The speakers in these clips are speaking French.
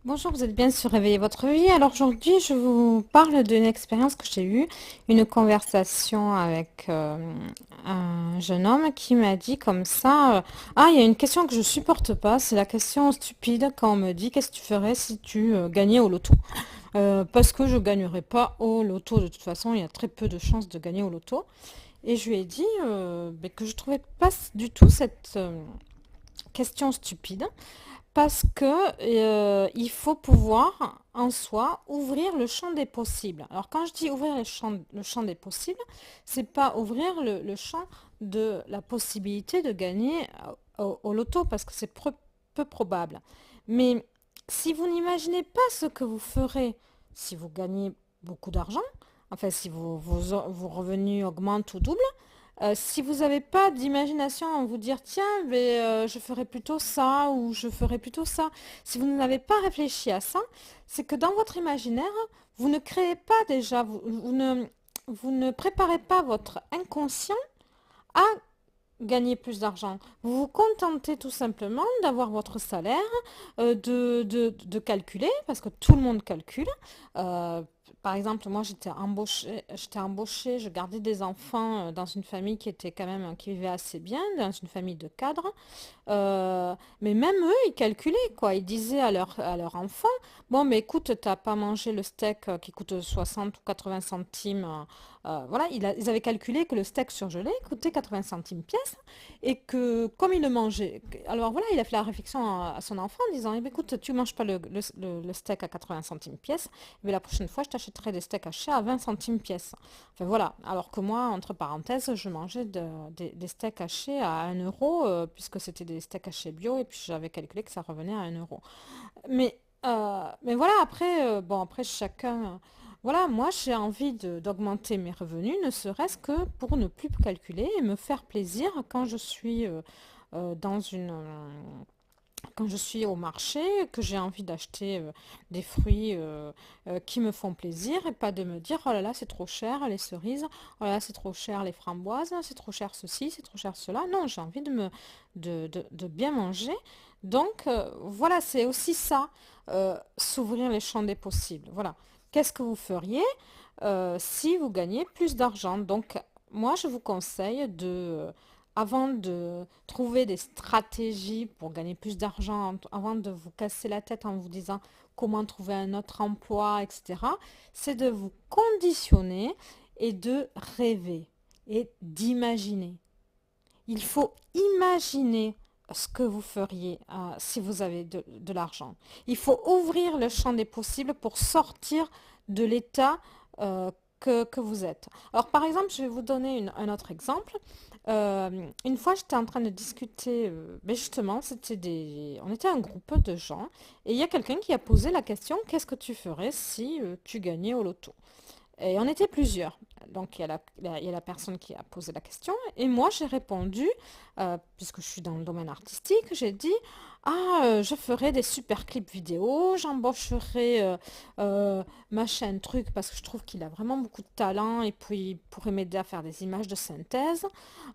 Bonjour, vous êtes bien sur Réveiller votre vie. Alors aujourd'hui, je vous parle d'une expérience que j'ai eue, une conversation avec un jeune homme qui m'a dit comme ça, ah, il y a une question que je supporte pas, c'est la question stupide quand on me dit qu'est-ce que tu ferais si tu gagnais au loto? Parce que je gagnerais pas au loto de toute façon, il y a très peu de chances de gagner au loto. Et je lui ai dit ben, que je trouvais pas du tout cette question stupide parce que il faut pouvoir en soi ouvrir le champ des possibles. Alors quand je dis ouvrir le champ des possibles, c'est pas ouvrir le champ de la possibilité de gagner au loto parce que c'est peu probable. Mais si vous n'imaginez pas ce que vous ferez si vous gagnez beaucoup d'argent, enfin si vos revenus augmentent ou doublent, si vous n'avez pas d'imagination à vous dire, tiens, mais, je ferai plutôt ça ou je ferai plutôt ça, si vous n'avez pas réfléchi à ça, c'est que dans votre imaginaire, vous ne créez pas déjà, vous ne préparez pas votre inconscient à gagner plus d'argent. Vous vous contentez tout simplement d'avoir votre salaire, de calculer, parce que tout le monde calcule. Euh, Par exemple, moi j'étais embauchée, je gardais des enfants dans une famille qui était quand même, qui vivait assez bien, dans une famille de cadres. Mais même eux, ils calculaient, quoi. Ils disaient à leur enfant, bon, mais écoute, t'as pas mangé le steak qui coûte 60 ou 80 centimes. Voilà, ils avaient calculé que le steak surgelé coûtait 80 centimes pièce et que comme il le mangeait, alors voilà, il a fait la réflexion à son enfant en disant, eh bien, écoute, tu manges pas le steak à 80 centimes pièce, mais la prochaine fois, je t'achèterai des steaks hachés à 20 centimes pièce. Enfin voilà, alors que moi, entre parenthèses, je mangeais des steaks hachés à 1 euro, puisque c'était des steaks hachés bio, et puis j'avais calculé que ça revenait à 1 euro. Mais voilà, après, bon, après chacun. Voilà, moi j'ai envie d'augmenter mes revenus, ne serait-ce que pour ne plus calculer et me faire plaisir quand je suis dans quand je suis au marché, que j'ai envie d'acheter des fruits qui me font plaisir et pas de me dire oh là là c'est trop cher les cerises, oh là là c'est trop cher les framboises, c'est trop cher ceci, c'est trop cher cela. Non, j'ai envie de bien manger. Donc voilà, c'est aussi ça, s'ouvrir les champs des possibles. Voilà. Qu'est-ce que vous feriez si vous gagnez plus d'argent? Donc moi je vous conseille avant de trouver des stratégies pour gagner plus d'argent, avant de vous casser la tête en vous disant comment trouver un autre emploi, etc., c'est de vous conditionner et de rêver et d'imaginer. Il faut imaginer ce que vous feriez si vous avez de l'argent. Il faut ouvrir le champ des possibles pour sortir de l'état que vous êtes. Alors par exemple, je vais vous donner un autre exemple. Une fois, j'étais en train de discuter, ben justement, on était un groupe de gens, et il y a quelqu'un qui a posé la question, qu'est-ce que tu ferais si tu gagnais au loto? Et on était plusieurs. Donc, il y a la personne qui a posé la question. Et moi, j'ai répondu, puisque je suis dans le domaine artistique, j'ai dit, ah, je ferai des super clips vidéo, j'embaucherai machin truc, parce que je trouve qu'il a vraiment beaucoup de talent, et puis il pourrait m'aider à faire des images de synthèse.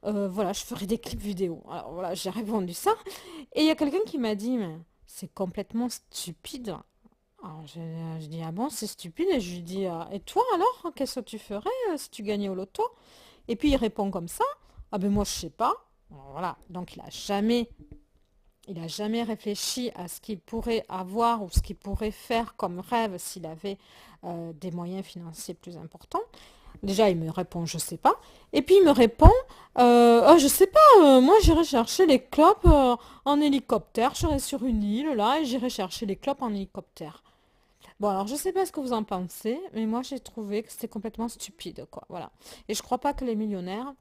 Voilà, je ferai des clips vidéo. Alors voilà, j'ai répondu ça. Et il y a quelqu'un qui m'a dit, mais c'est complètement stupide. Alors, je dis, ah bon, c'est stupide. Et je lui dis, ah, et toi alors, qu'est-ce que tu ferais si tu gagnais au loto? Et puis il répond comme ça, ah ben moi je sais pas. Alors, voilà, donc il a jamais réfléchi à ce qu'il pourrait avoir ou ce qu'il pourrait faire comme rêve s'il avait des moyens financiers plus importants. Déjà, il me répond, je sais pas. Et puis il me répond, oh, je sais pas, moi j'irai chercher les clopes en hélicoptère. Je serai sur une île là et j'irai chercher les clopes en hélicoptère. Bon, alors je sais pas ce que vous en pensez, mais moi j'ai trouvé que c'était complètement stupide, quoi. Voilà. Et je crois pas que les millionnaires,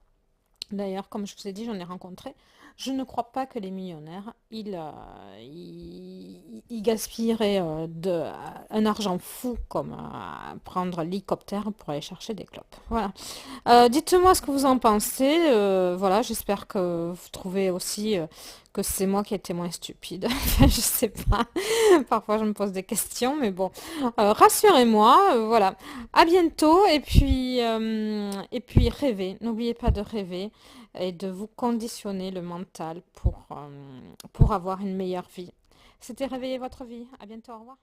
d'ailleurs, comme je vous ai dit, j'en ai rencontré, je ne crois pas que les millionnaires, ils gaspilleraient un argent fou comme prendre l'hélicoptère pour aller chercher des clopes. Voilà. Dites-moi ce que vous en pensez. Voilà, j'espère que vous trouvez aussi que c'est moi qui ai été moins stupide. Enfin, je sais pas. Parfois, je me pose des questions, mais bon. Rassurez-moi. Voilà. À bientôt. Et puis rêvez. N'oubliez pas de rêver et de vous conditionner le mental pour avoir une meilleure vie. C'était Réveiller votre vie. À bientôt. Au revoir.